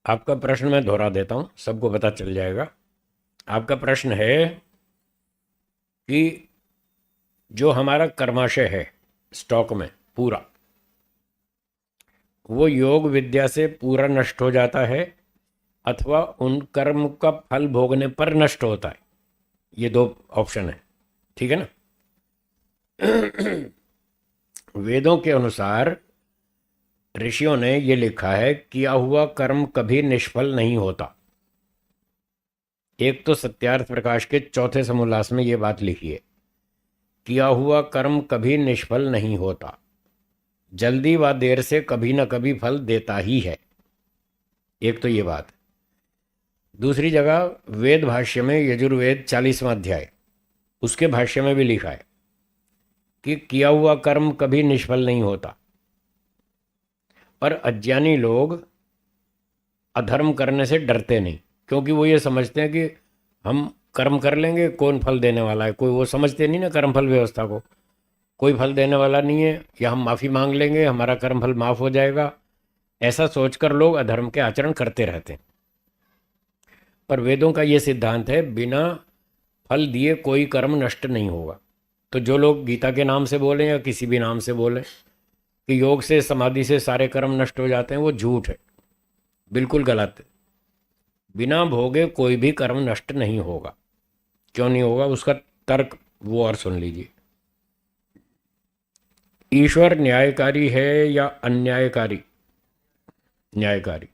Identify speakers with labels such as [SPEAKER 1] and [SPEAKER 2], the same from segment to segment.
[SPEAKER 1] आपका प्रश्न मैं दोहरा देता हूँ, सबको पता चल जाएगा। आपका प्रश्न है कि जो हमारा कर्माशय है स्टॉक में पूरा, वो योग विद्या से पूरा नष्ट हो जाता है अथवा उन कर्म का फल भोगने पर नष्ट होता है। ये दो ऑप्शन है, ठीक है ना। वेदों के अनुसार ऋषियों ने ये लिखा है, किया हुआ कर्म कभी निष्फल नहीं होता। एक तो सत्यार्थ प्रकाश के चौथे समोल्लास में ये बात लिखी है, किया हुआ कर्म कभी निष्फल नहीं होता, जल्दी व देर से कभी न कभी फल देता ही है। एक तो ये बात। दूसरी जगह वेद भाष्य में यजुर्वेद 40वां अध्याय, उसके भाष्य में भी लिखा है कि किया हुआ कर्म कभी निष्फल नहीं होता। पर अज्ञानी लोग अधर्म करने से डरते नहीं, क्योंकि वो ये समझते हैं कि हम कर्म कर लेंगे, कौन फल देने वाला है। कोई वो समझते नहीं ना कर्म फल व्यवस्था को, कोई फल देने वाला नहीं है, या हम माफ़ी मांग लेंगे हमारा कर्म फल माफ़ हो जाएगा। ऐसा सोचकर लोग अधर्म के आचरण करते रहते हैं। पर वेदों का ये सिद्धांत है, बिना फल दिए कोई कर्म नष्ट नहीं होगा। तो जो लोग गीता के नाम से बोलें या किसी भी नाम से बोलें कि योग से समाधि से सारे कर्म नष्ट हो जाते हैं, वो झूठ है, बिल्कुल गलत है। बिना भोगे कोई भी कर्म नष्ट नहीं होगा। क्यों नहीं होगा, उसका तर्क वो और सुन लीजिए। ईश्वर न्यायकारी है या अन्यायकारी? न्यायकारी।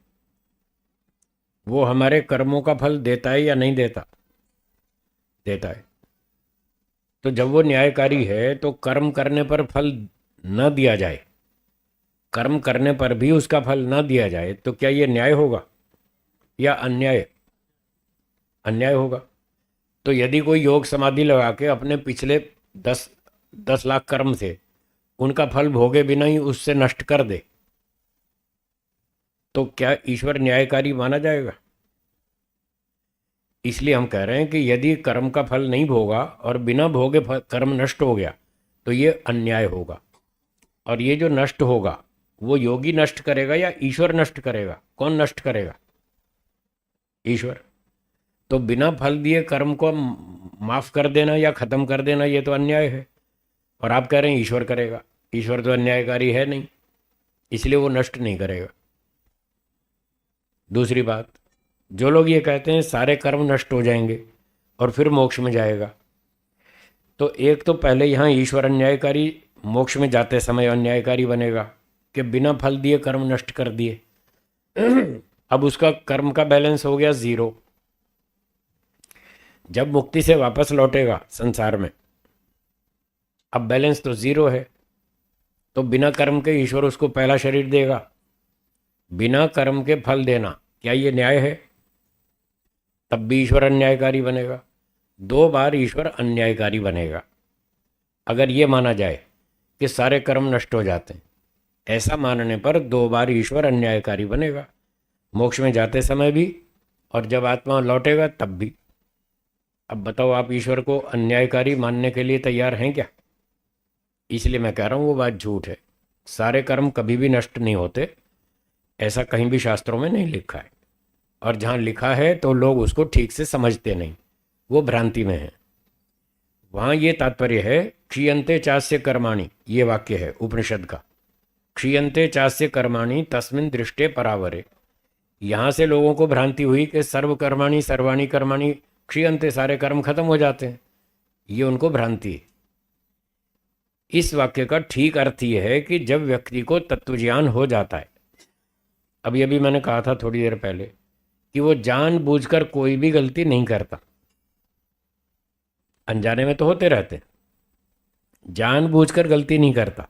[SPEAKER 1] वो हमारे कर्मों का फल देता है या नहीं देता? देता है। तो जब वो न्यायकारी है तो कर्म करने पर फल न दिया जाए, कर्म करने पर भी उसका फल न दिया जाए, तो क्या ये न्याय होगा या अन्याय? अन्याय होगा। तो यदि कोई योग समाधि लगा के अपने पिछले 10 लाख कर्म थे, उनका फल भोगे बिना ही उससे नष्ट कर दे, तो क्या ईश्वर न्यायकारी माना जाएगा? इसलिए हम कह रहे हैं कि यदि कर्म का फल नहीं भोगा और बिना भोगे कर्म नष्ट हो गया, तो ये अन्याय होगा। और ये जो नष्ट होगा, वो योगी नष्ट करेगा या ईश्वर नष्ट करेगा? कौन नष्ट करेगा? ईश्वर। तो बिना फल दिए कर्म को माफ कर देना या खत्म कर देना, ये तो अन्याय है। और आप कह रहे हैं ईश्वर करेगा। ईश्वर तो अन्यायकारी है नहीं, इसलिए वो नष्ट नहीं करेगा। दूसरी बात, जो लोग ये कहते हैं सारे कर्म नष्ट हो जाएंगे और फिर मोक्ष में जाएगा, तो एक तो पहले यहाँ ईश्वर अन्यायकारी, मोक्ष में जाते समय अन्यायकारी बनेगा कि बिना फल दिए कर्म नष्ट कर दिए। अब उसका कर्म का बैलेंस हो गया जीरो। जब मुक्ति से वापस लौटेगा संसार में, अब बैलेंस तो जीरो है। तो बिना कर्म के ईश्वर उसको पहला शरीर देगा। बिना कर्म के फल देना, क्या ये न्याय है? तब भी ईश्वर अन्यायकारी बनेगा। 2 बार ईश्वर अन्यायकारी बनेगा अगर ये माना जाए कि सारे कर्म नष्ट हो जाते हैं। ऐसा मानने पर 2 बार ईश्वर अन्यायकारी बनेगा, मोक्ष में जाते समय भी और जब आत्मा लौटेगा तब भी। अब बताओ, आप ईश्वर को अन्यायकारी मानने के लिए तैयार हैं क्या? इसलिए मैं कह रहा हूँ वो बात झूठ है। सारे कर्म कभी भी नष्ट नहीं होते, ऐसा कहीं भी शास्त्रों में नहीं लिखा है। और जहाँ लिखा है तो लोग उसको ठीक से समझते नहीं, वो भ्रांति में है। वहाँ ये तात्पर्य है, क्षीयन्ते चास्य कर्माणि, ये वाक्य है उपनिषद का, क्षीयन्ते चास्य कर्माणि तस्मिन् दृष्टे परावरे। यहाँ से लोगों को भ्रांति हुई कि सर्वकर्माणि सर्वाणि कर्माणि क्षीयन्ते, सारे कर्म खत्म हो जाते हैं। ये उनको भ्रांति है। इस वाक्य का ठीक अर्थ ये है कि जब व्यक्ति को तत्वज्ञान हो जाता है, अभी मैंने कहा था थोड़ी देर पहले कि वो जानबूझकर कोई भी गलती नहीं करता। अनजाने में तो होते रहते हैं, जानबूझकर गलती नहीं करता।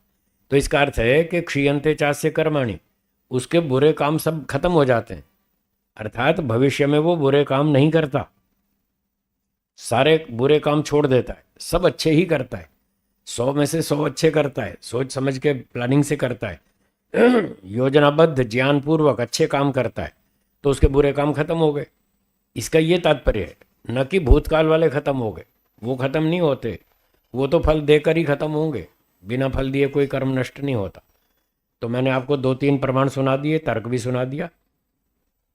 [SPEAKER 1] तो इसका अर्थ है कि क्षीयन्ते चास्य कर्माणि, उसके बुरे काम सब खत्म हो जाते हैं, अर्थात भविष्य में वो बुरे काम नहीं करता, सारे बुरे काम छोड़ देता है, सब अच्छे ही करता है। 100 में से 100 अच्छे करता है, सोच समझ के प्लानिंग से करता है, योजनाबद्ध ज्ञानपूर्वक अच्छे काम करता है, तो उसके बुरे काम खत्म हो गए। इसका ये तात्पर्य है, न कि भूतकाल वाले खत्म हो गए, वो खत्म नहीं होते, वो तो फल देकर ही खत्म होंगे। बिना फल दिए कोई कर्म नष्ट नहीं होता। तो मैंने आपको 2-3 प्रमाण सुना दिए, तर्क भी सुना दिया।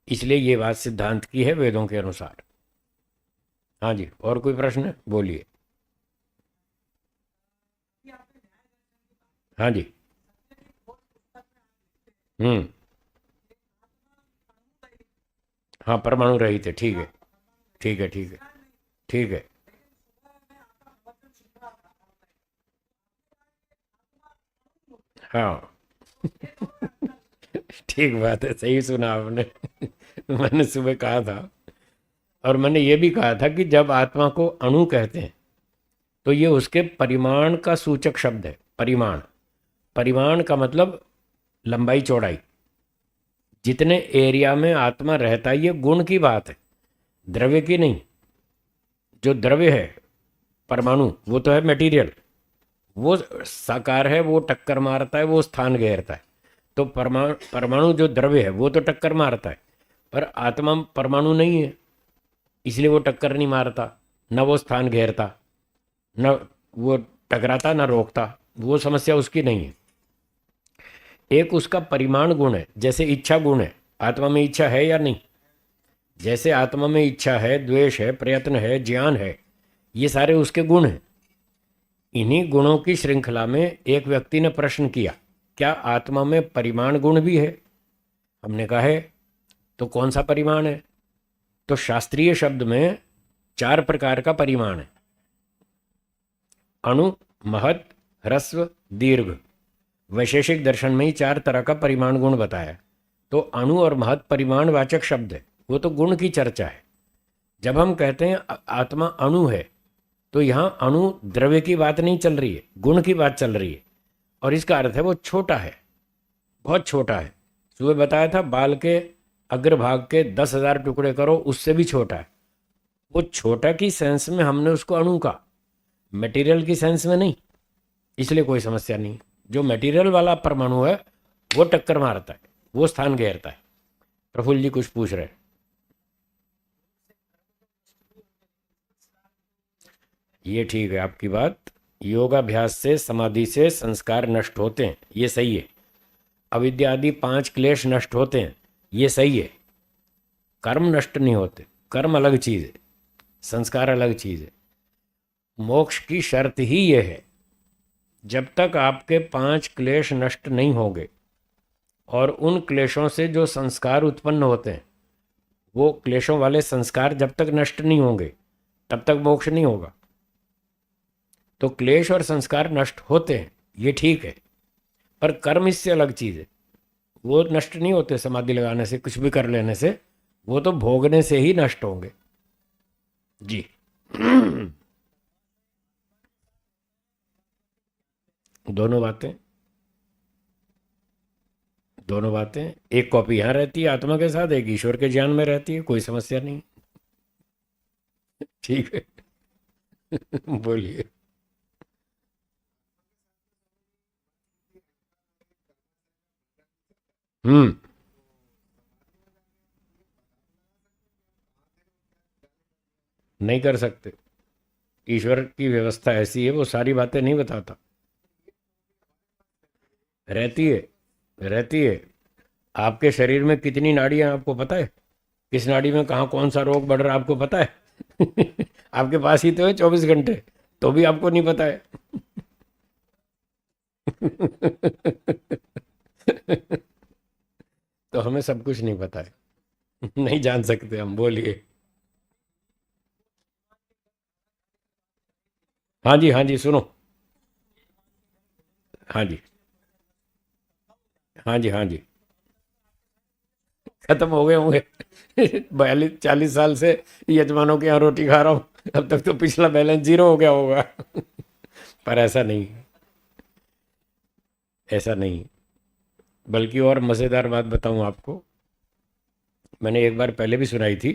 [SPEAKER 1] इसलिए ये बात सिद्धांत की है वेदों के अनुसार। हाँ जी, और कोई प्रश्न बोलिए। हाँ जी। हम्म। हाँ, परमाणु रहित है, ठीक है, ठीक है, ठीक है, ठीक है। हाँ। ठीक बात है, सही सुना आपने। मैंने सुबह कहा था, और मैंने ये भी कहा था कि जब आत्मा को अणु कहते हैं तो ये उसके परिमाण का सूचक शब्द है। परिमाण, परिमाण का मतलब लंबाई चौड़ाई। जितने एरिया में आत्मा रहता है, ये गुण की बात है, द्रव्य की नहीं। जो द्रव्य है परमाणु, वो तो है मटेरियल, वो साकार है, वो टक्कर मारता है, वो स्थान घेरता है। तो परमाणु, परमाणु जो द्रव्य है वो तो टक्कर मारता है, पर आत्मा परमाणु नहीं है, इसलिए वो टक्कर नहीं मारता, न वो स्थान घेरता, न वो टकराता, न रोकता। वो समस्या उसकी नहीं है। एक उसका परिमाण गुण है, जैसे इच्छा गुण है। आत्मा में इच्छा है या नहीं? जैसे आत्मा में इच्छा है, द्वेष है, प्रयत्न है, ज्ञान है, ये सारे उसके गुण हैं। इन्हीं गुणों की श्रृंखला में एक व्यक्ति ने प्रश्न किया, क्या आत्मा में परिमाण गुण भी है? हमने कहा है। तो कौन सा परिमाण है? तो शास्त्रीय शब्द में 4 प्रकार का परिमाण है। अणु, महत, ह्रस्व, दीर्घ। वैशेषिक दर्शन में ही 4 तरह का परिमाण गुण बताया। तो अणु और महत परिमाण वाचक शब्द है, वो तो गुण की चर्चा है। जब हम कहते हैं आत्मा अणु है, तो यहाँ अणु द्रव्य की बात नहीं चल रही है, गुण की बात चल रही है। और इसका अर्थ है वो छोटा है, बहुत छोटा है। सुबह बताया था, बाल के अग्रभाग के 10,000 टुकड़े करो, उससे भी छोटा है। वो छोटा की सेंस में हमने उसको अणु का, मटेरियल की सेंस में नहीं, इसलिए कोई समस्या नहीं। जो मटेरियल वाला परमाणु है वो टक्कर मारता है, वो स्थान घेरता है। प्रफुल्ल जी कुछ पूछ रहे हैं। ये ठीक है आपकी बात। योगाभ्यास से, समाधि से संस्कार नष्ट होते हैं, ये सही है। अविद्या आदि 5 क्लेश नष्ट होते हैं, ये सही है। कर्म नष्ट नहीं होते, कर्म अलग चीज़ है, संस्कार अलग चीज़ है। मोक्ष की शर्त ही ये है, जब तक आपके 5 क्लेश नष्ट नहीं होंगे और उन क्लेशों से जो संस्कार उत्पन्न होते हैं, वो क्लेशों वाले संस्कार जब तक नष्ट नहीं होंगे तब तक मोक्ष नहीं होगा। तो क्लेश और संस्कार नष्ट होते हैं, ये ठीक है, पर कर्म इससे अलग चीज़ है। वो नष्ट नहीं होते समाधि लगाने से, कुछ भी कर लेने से, वो तो भोगने से ही नष्ट होंगे। जी। दोनों बातें, दोनों बातें। एक कॉपी यहाँ रहती है आत्मा के साथ, एक ईश्वर के ज्ञान में रहती है, कोई समस्या नहीं। ठीक है। बोलिए। हम्म। नहीं कर सकते, ईश्वर की व्यवस्था ऐसी है, वो सारी बातें नहीं बताता। रहती है, रहती है। आपके शरीर में कितनी नाड़ियां आपको पता है? किस नाड़ी में कहाँ कौन सा रोग बढ़ रहा है आपको पता है? आपके पास ही तो है 24 घंटे, तो भी आपको नहीं पता है। तो हमें सब कुछ नहीं पता है। नहीं जान सकते हम, बोलिए। हाँ जी, हाँ जी, सुनो। हाँ जी, हाँ जी, हाँ जी। खत्म हो गए होंगे। 42-40 साल से यजमानों के यहाँ रोटी खा रहा हूँ, अब तक तो पिछला बैलेंस 0 हो गया होगा। पर ऐसा नहीं, ऐसा नहीं। बल्कि और मज़ेदार बात बताऊँ आपको, मैंने एक बार पहले भी सुनाई थी,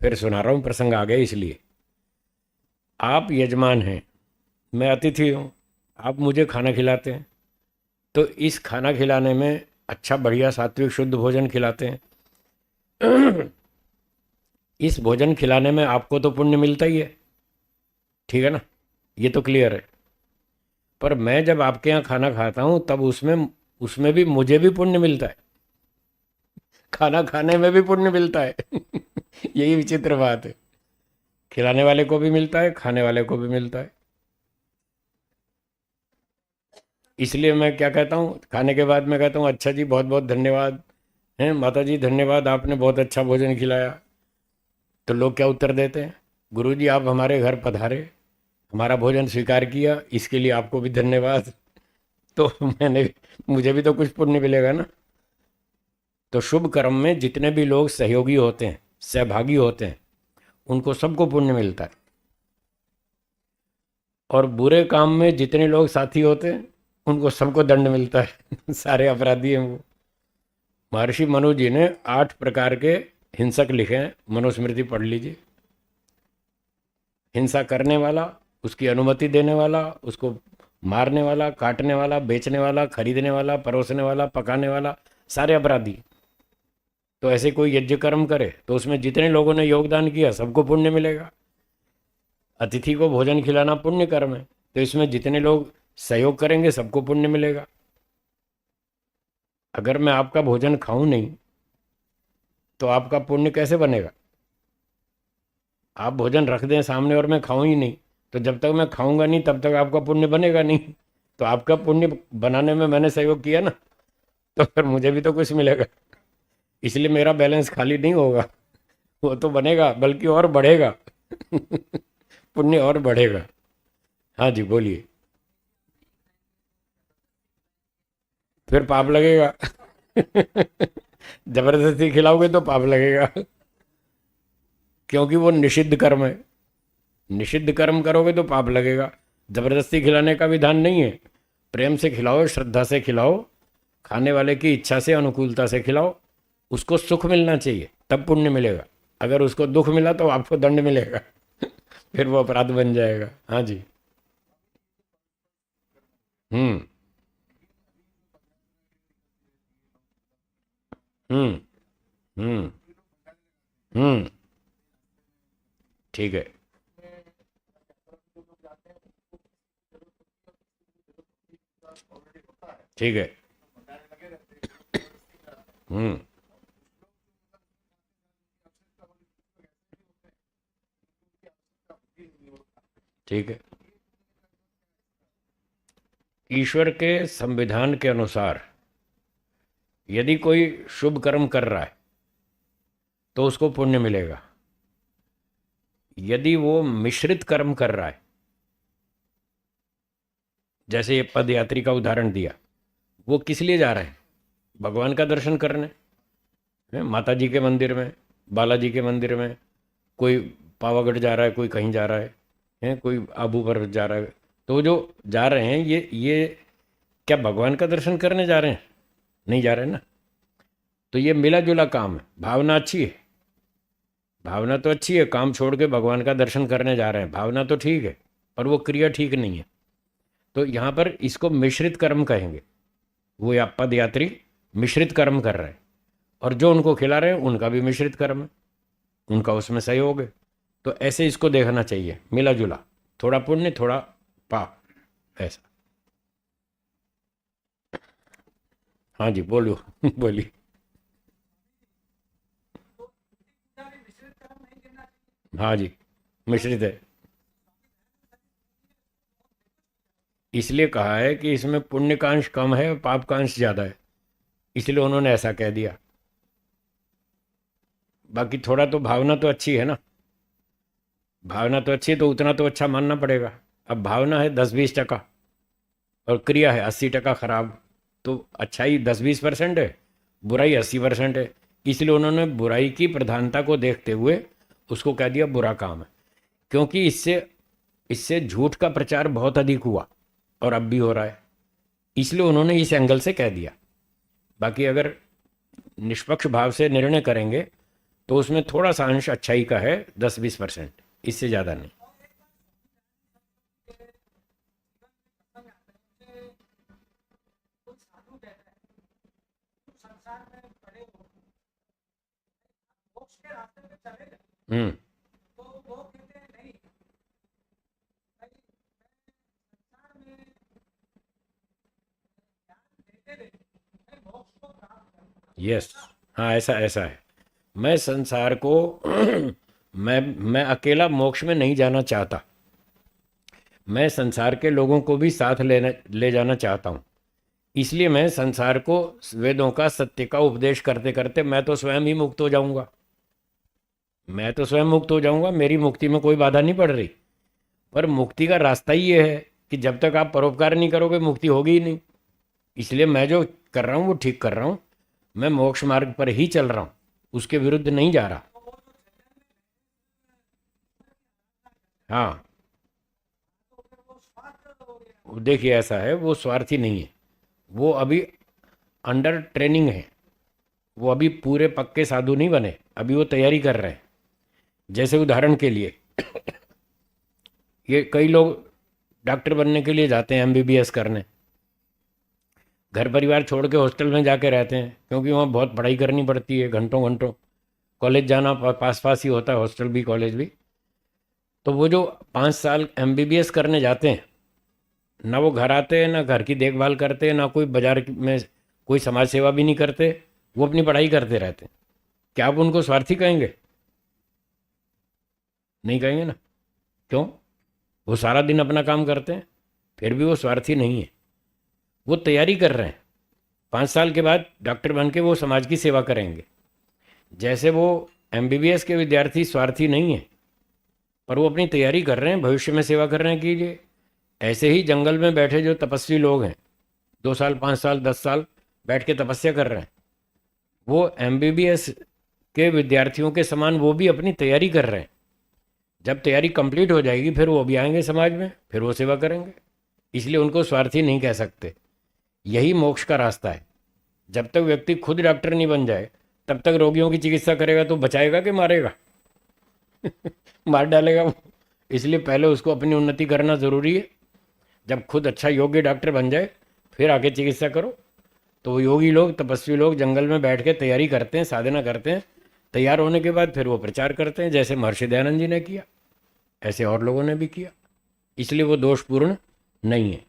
[SPEAKER 1] फिर सुना रहा हूँ, प्रसंग आ गया इसलिए। आप यजमान हैं, मैं अतिथि हूँ, आप मुझे खाना खिलाते हैं, तो इस खाना खिलाने में अच्छा बढ़िया सात्विक शुद्ध भोजन खिलाते हैं। इस भोजन खिलाने में आपको तो पुण्य मिलता ही है, ठीक है ना, ये तो क्लियर है। पर मैं जब आपके यहाँ खाना खाता हूँ तब उसमें उसमें भी मुझे भी पुण्य मिलता है। खाना खाने में भी पुण्य मिलता है। यही विचित्र बात है, खिलाने वाले को भी मिलता है, खाने वाले को भी मिलता है। इसलिए मैं क्या कहता हूँ, खाने के बाद मैं कहता हूँ अच्छा जी बहुत बहुत धन्यवाद, हैं माता जी धन्यवाद, आपने बहुत अच्छा भोजन खिलाया। तो लोग क्या उत्तर देते हैं, गुरु जी आप हमारे घर पधारे, हमारा भोजन स्वीकार किया, इसके लिए आपको भी धन्यवाद। तो मैंने, मुझे भी तो कुछ पुण्य मिलेगा ना। तो शुभ कर्म में जितने भी लोग सहयोगी होते हैं, सहभागी होते हैं, उनको सबको पुण्य मिलता है। और बुरे काम में जितने लोग साथी होते हैं, उनको सबको दंड मिलता है। सारे अपराधी हैं वो। महर्षि मनु जी ने 8 प्रकार के हिंसक लिखे हैं, मनुस्मृति पढ़ लीजिए। हिंसा करने वाला, उसकी अनुमति देने वाला, उसको मारने वाला, काटने वाला, बेचने वाला, खरीदने वाला, परोसने वाला, पकाने वाला, सारे अपराधी। तो ऐसे कोई यज्ञ कर्म करे तो उसमें जितने लोगों ने योगदान किया सबको पुण्य मिलेगा। अतिथि को भोजन खिलाना पुण्य कर्म है, तो इसमें जितने लोग सहयोग करेंगे सबको पुण्य मिलेगा। अगर मैं आपका भोजन खाऊं नहीं तो आपका पुण्य कैसे बनेगा? आप भोजन रख दें सामने और मैं खाऊं ही नहीं, तो जब तक मैं खाऊंगा नहीं तब तक आपका पुण्य बनेगा नहीं। तो आपका पुण्य बनाने में मैंने सहयोग किया ना, तो फिर मुझे भी तो कुछ मिलेगा। इसलिए मेरा बैलेंस खाली नहीं होगा, वो तो बनेगा बल्कि और बढ़ेगा। पुण्य और बढ़ेगा। हाँ जी बोलिए। फिर पाप लगेगा। जबरदस्ती खिलाओगे तो पाप लगेगा, क्योंकि वो निषिद्ध कर्म है। निषिद्ध कर्म करोगे तो पाप लगेगा। जबरदस्ती खिलाने का विधान नहीं है। प्रेम से खिलाओ, श्रद्धा से खिलाओ, खाने वाले की इच्छा से, अनुकूलता से खिलाओ। उसको सुख मिलना चाहिए तब पुण्य मिलेगा। अगर उसको दुख मिला तो आपको दंड मिलेगा। फिर वो अपराध बन जाएगा। हाँ जी। हम्म। हम्म। हम्म। हम्म। ठीक है। ठीक है। हम्म। ठीक है। ईश्वर के संविधान के अनुसार यदि कोई शुभ कर्म कर रहा है तो उसको पुण्य मिलेगा। यदि वो मिश्रित कर्म कर रहा है, जैसे ये पद यात्री का उदाहरण दिया, वो किस लिए जा रहे हैं? भगवान का दर्शन करने, हैं? माता जी के मंदिर में, बालाजी के मंदिर में, कोई पावागढ़ जा रहा है, कोई कहीं जा रहा है कोई आबू पर जा रहा है। तो जो जा रहे हैं ये क्या भगवान का दर्शन करने जा रहे हैं? नहीं जा रहे हैं ना। तो ये मिला जुला काम है। भावना अच्छी है, भावना तो अच्छी है, काम छोड़ के भगवान का दर्शन करने जा रहे हैं, भावना तो ठीक है, पर वो क्रिया ठीक नहीं है। तो यहाँ पर इसको मिश्रित कर्म कहेंगे। वो या पद यात्री मिश्रित कर्म कर रहे हैं, और जो उनको खिला रहे हैं उनका भी मिश्रित कर्म है, उनका उसमें सहयोग है। तो ऐसे इसको देखना चाहिए, मिला जुला, थोड़ा पुण्य थोड़ा पाप, ऐसा। हाँ जी बोलो। बोलिए। हाँ जी, मिश्रित है। इसलिए कहा है कि इसमें पुण्य का अंश कम है और पाप का अंश ज्यादा है, इसलिए उन्होंने ऐसा कह दिया। बाकी थोड़ा तो भावना तो अच्छी है ना, भावना तो अच्छी है तो उतना तो अच्छा मानना पड़ेगा। अब भावना है 10-20% और क्रिया है 80% खराब, तो अच्छाई 10-20% है, बुराई 80% है। इसलिए उन्होंने बुराई की प्रधानता को देखते हुए उसको कह दिया बुरा काम है, क्योंकि इससे इससे झूठ का प्रचार बहुत अधिक हुआ और अब भी हो रहा है, इसलिए उन्होंने इस एंगल से कह दिया। बाकी अगर निष्पक्ष भाव से निर्णय करेंगे तो उसमें थोड़ा सा अंश अच्छाई का है, 10-20%, इससे ज़्यादा नहीं। हम्म। यस। हाँ, ऐसा ऐसा है। मैं संसार को मैं अकेला मोक्ष में नहीं जाना चाहता। मैं संसार के लोगों को भी साथ ले जाना चाहता हूँ। इसलिए मैं संसार को वेदों का सत्य का उपदेश करते करते मैं तो स्वयं ही मुक्त हो जाऊंगा। मैं तो स्वयं मुक्त हो जाऊंगा, मेरी मुक्ति में कोई बाधा नहीं पड़ रही। पर मुक्ति का रास्ता ही ये है कि जब तक आप परोपकार नहीं करोगे मुक्ति होगी ही नहीं। इसलिए मैं जो कर रहा हूँ वो ठीक कर रहा हूँ। मैं मोक्ष मार्ग पर ही चल रहा हूँ, उसके विरुद्ध नहीं जा रहा। हाँ, देखिए ऐसा है, वो स्वार्थी नहीं है। वो अभी अंडर ट्रेनिंग है। वो अभी पूरे पक्के साधु नहीं बने, अभी वो तैयारी कर रहे हैं। जैसे उदाहरण के लिए, ये कई लोग डॉक्टर बनने के लिए जाते हैं एमबीबीएस करने, घर परिवार छोड़ के हॉस्टल में जाके रहते हैं, क्योंकि वहाँ बहुत पढ़ाई करनी पड़ती है, घंटों घंटों। कॉलेज जाना पास पास ही होता है, हॉस्टल भी कॉलेज भी। तो वो जो 5 साल एमबीबीएस करने जाते हैं, ना वो घर आते हैं, ना घर की देखभाल करते हैं, ना कोई बाजार में कोई समाज सेवा भी नहीं करते। वो अपनी पढ़ाई करते रहते हैं। क्या आप उनको स्वार्थी कहेंगे? नहीं कहेंगे ना। क्यों? वो सारा दिन अपना काम करते हैं, फिर भी वो स्वार्थी नहीं है। वो तैयारी कर रहे हैं, 5 साल के बाद डॉक्टर बन के वो समाज की सेवा करेंगे। जैसे वो एमबीबीएस के विद्यार्थी स्वार्थी नहीं है, पर वो अपनी तैयारी कर रहे हैं भविष्य में सेवा करने के लिए। ऐसे ही जंगल में बैठे जो तपस्वी लोग हैं, 2 साल 5 साल 10 साल बैठ के तपस्या कर रहे हैं, वो एमबीबीएस के विद्यार्थियों के समान वो भी अपनी तैयारी कर रहे हैं। जब तैयारी कंप्लीट हो जाएगी फिर वो भी आएंगे समाज में, फिर वो सेवा करेंगे। इसलिए उनको स्वार्थी नहीं कह सकते। यही मोक्ष का रास्ता है। जब तक व्यक्ति खुद डॉक्टर नहीं बन जाए तब तक रोगियों की चिकित्सा करेगा तो बचाएगा कि मारेगा? मार डालेगा वो। इसलिए पहले उसको अपनी उन्नति करना ज़रूरी है। जब खुद अच्छा योग्य डॉक्टर बन जाए फिर आगे चिकित्सा करो। तो वो योगी लोग, तपस्वी लोग जंगल में बैठ के तैयारी करते हैं, साधना करते हैं। तैयार होने के बाद फिर वो प्रचार करते हैं, जैसे महर्षि दयानंद जी ने किया, ऐसे और लोगों ने भी किया। इसलिए वो दोषपूर्ण नहीं है।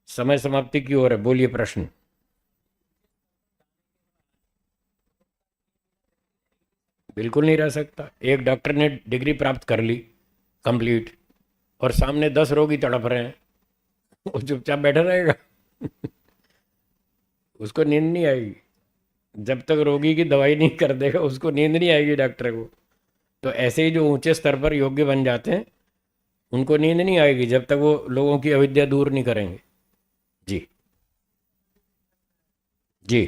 [SPEAKER 1] समय समाप्ति की ओर है, बोलिए प्रश्न। बिल्कुल नहीं रह सकता। एक डॉक्टर ने डिग्री प्राप्त कर ली कंप्लीट, और सामने 10 रोगी तड़प रहे हैं, वो चुपचाप बैठा रहेगा? उसको नींद नहीं आएगी। जब तक रोगी की दवाई नहीं कर देगा उसको नींद नहीं आएगी डॉक्टर को। तो ऐसे ही जो ऊंचे स्तर पर योग्य बन जाते हैं उनको नींद नहीं आएगी जब तक वो लोगों की अविद्या दूर नहीं करेंगे। जी। जी।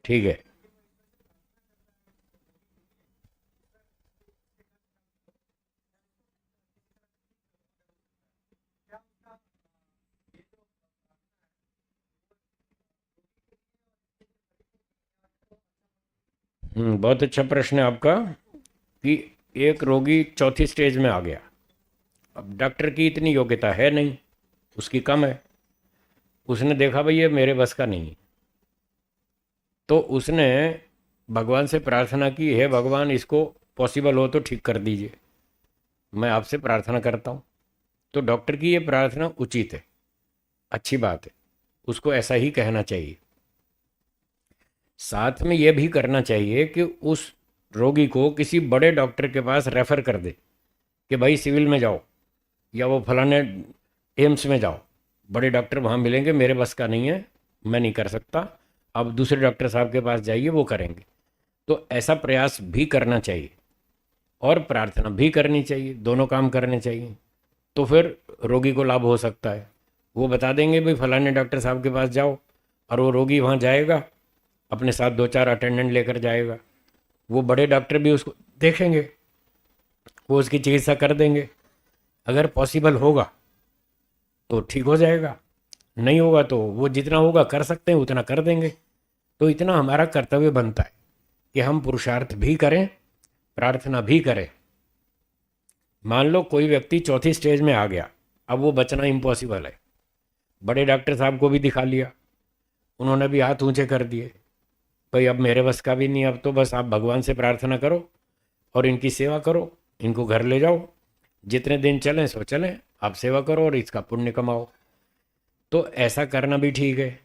[SPEAKER 1] ठीक है। बहुत अच्छा प्रश्न है आपका। कि एक रोगी चौथी स्टेज में आ गया, अब डॉक्टर की इतनी योग्यता है नहीं, उसकी कम है। उसने देखा भाई ये मेरे बस का नहीं है, तो उसने भगवान से प्रार्थना की, हे भगवान इसको पॉसिबल हो तो ठीक कर दीजिए, मैं आपसे प्रार्थना करता हूँ। तो डॉक्टर की ये प्रार्थना उचित है, अच्छी बात है, उसको ऐसा ही कहना चाहिए। साथ में यह भी करना चाहिए कि उस रोगी को किसी बड़े डॉक्टर के पास रेफर कर दे कि भाई सिविल में जाओ या वो फलाने एम्स में जाओ, बड़े डॉक्टर वहाँ मिलेंगे, मेरे बस का नहीं है, मैं नहीं कर सकता, अब दूसरे डॉक्टर साहब के पास जाइए, वो करेंगे। तो ऐसा प्रयास भी करना चाहिए और प्रार्थना भी करनी चाहिए, दोनों काम करने चाहिए। तो फिर रोगी को लाभ हो सकता है। वो बता देंगे भाई फलाने डॉक्टर साहब के पास जाओ, और वो रोगी वहाँ जाएगा, अपने साथ 2-4 अटेंडेंट लेकर जाएगा। वो बड़े डॉक्टर भी उसको देखेंगे, वो उसकी चिकित्सा कर देंगे। अगर पॉसिबल होगा तो ठीक हो जाएगा, नहीं होगा तो वो जितना होगा कर सकते हैं उतना कर देंगे। तो इतना हमारा कर्तव्य बनता है कि हम पुरुषार्थ भी करें, प्रार्थना भी करें। मान लो कोई व्यक्ति चौथी स्टेज में आ गया, अब वो बचना इम्पॉसिबल है। बड़े डॉक्टर साहब को भी दिखा लिया, उन्होंने भी हाथ ऊंचे कर दिए, भाई अब मेरे बस का भी नहीं, अब तो बस आप भगवान से प्रार्थना करो और इनकी सेवा करो, इनको घर ले जाओ, जितने दिन चलें सो चलें, आप सेवा करो और इसका पुण्य कमाओ। तो ऐसा करना भी ठीक है।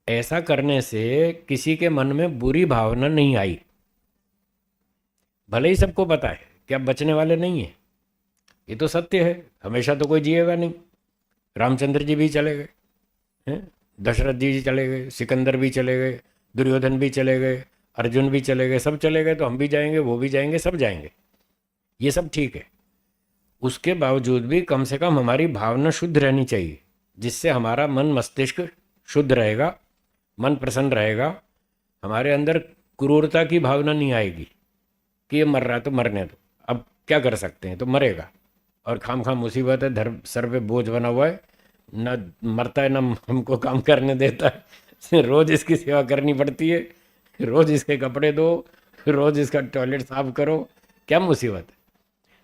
[SPEAKER 1] ऐसा करने से किसी के मन में बुरी भावना नहीं आई। भले ही सबको पता है कि आप बचने वाले नहीं हैं, ये तो सत्य है, हमेशा तो कोई जिएगा नहीं। रामचंद्र जी भी चले गए हैं, दशरथ जी चले गए, सिकंदर भी चले गए, दुर्योधन भी चले गए, अर्जुन भी चले गए, सब चले गए, तो हम भी जाएंगे, वो भी जाएंगे, सब जाएंगे, ये सब ठीक है। उसके बावजूद भी कम से कम हमारी भावना शुद्ध रहनी चाहिए, जिससे हमारा मन मस्तिष्क शुद्ध रहेगा, मन प्रसन्न रहेगा, हमारे अंदर क्रूरता की भावना नहीं आएगी कि ये मर रहा है तो मरने दो, अब क्या कर सकते हैं, तो मरेगा, और खाम खाम मुसीबत है, धर्म सर पे बोझ बना हुआ है, न मरता है न हमको काम करने देता है, रोज इसकी सेवा करनी पड़ती है, रोज इसके कपड़े दो, रोज इसका टॉयलेट साफ करो, क्या मुसीबत है।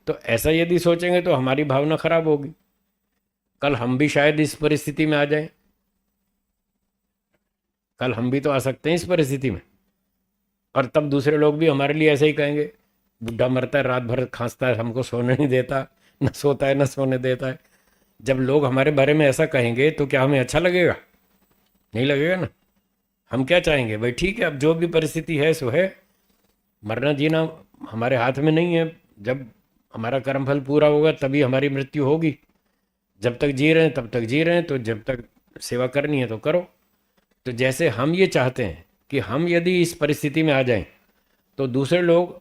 [SPEAKER 1] तो ऐसा यदि सोचेंगे तो हमारी भावना खराब होगी। कल हम भी शायद इस परिस्थिति में आ जाएं, कल हम भी तो आ सकते हैं इस परिस्थिति में, और तब दूसरे लोग भी हमारे लिए ऐसे ही कहेंगे, बुढ़ा मरता है, रात भर खांसता है, हमको सोने नहीं देता, न सोता है न सोने देता है। जब लोग हमारे बारे में ऐसा कहेंगे तो क्या हमें अच्छा लगेगा? नहीं लगेगा ना। हम क्या चाहेंगे, भाई ठीक है, अब जो भी परिस्थिति है सो है, मरना जीना हमारे हाथ में नहीं है, जब हमारा कर्मफल पूरा होगा तभी हमारी मृत्यु होगी। जब तक जी रहे हैं तब तक जी रहे हैं, तो जब तक सेवा करनी है तो करो। तो जैसे हम ये चाहते हैं कि हम यदि इस परिस्थिति में आ जाएं तो दूसरे लोग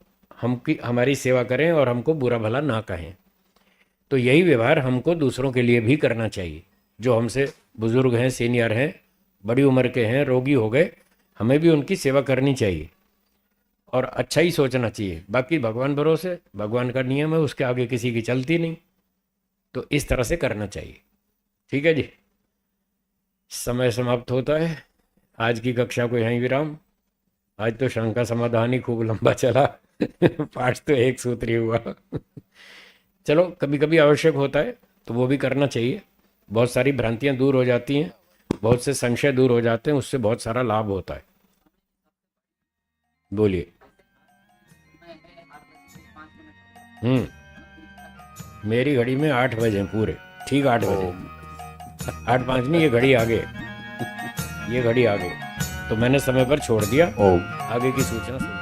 [SPEAKER 1] हमारी सेवा करें और हमको बुरा भला ना कहें, तो यही व्यवहार हमको दूसरों के लिए भी करना चाहिए। जो हमसे बुजुर्ग हैं, सीनियर हैं, बड़ी उम्र के हैं, रोगी हो गए, हमें भी उनकी सेवा करनी चाहिए और अच्छा ही सोचना चाहिए। बाकी भगवान भरोसे, भगवान का नियम है, उसके आगे किसी की चलती नहीं, तो इस तरह से करना चाहिए। ठीक है जी, समय समाप्त होता है, आज की कक्षा को यहीं विराम। आज तो शंका समाधान ही खूब लंबा चला पाठ तो एक सूत्री हुआ चलो, कभी कभी आवश्यक होता है तो वो भी करना चाहिए। बहुत सारी भ्रांतियां दूर हो जाती हैं, बहुत से संशय दूर हो जाते हैं, उससे बहुत सारा लाभ होता है। बोलिए। मेरी घड़ी में 8 बजे पूरे, ठीक 8 बजे, 8:05 नहीं, ये घड़ी आगे, ये घड़ी आगे, तो मैंने समय पर छोड़ दिया, आगे की सूचना सुन